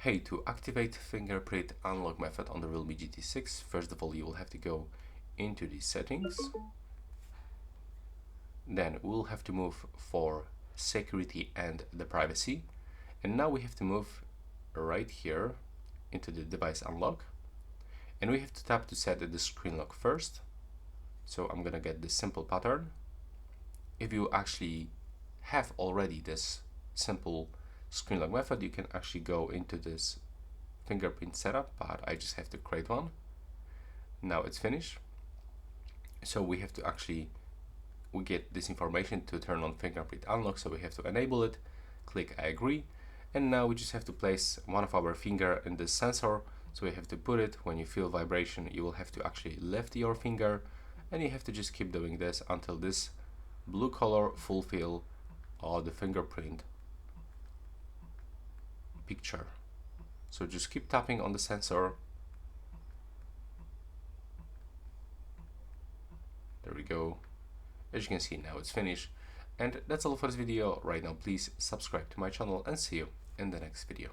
Hey, to activate fingerprint unlock method on the Realme GT6, first of all you will have to go into the settings. Then we'll have to move for security and the privacy. And now we have to move right here into the device unlock. And we have to tap to set the screen lock first. So I'm gonna get this simple pattern. If you actually have already this simple screen lock method, you can actually go into this fingerprint setup, but I just have to create one. Now it's finished. So we have to actually, we get this information to turn on fingerprint unlock, so we have to enable it, click I agree, and now we just have to place one of our finger in this sensor. So we have to put it, when you feel vibration you will have to actually lift your finger, and you have to just keep doing this until this blue color fulfill the fingerprint picture. So just keep tapping on the sensor. There we go. As you can see, now it's finished. And that's all for this video right now. Please subscribe to my channel and see you in the next video.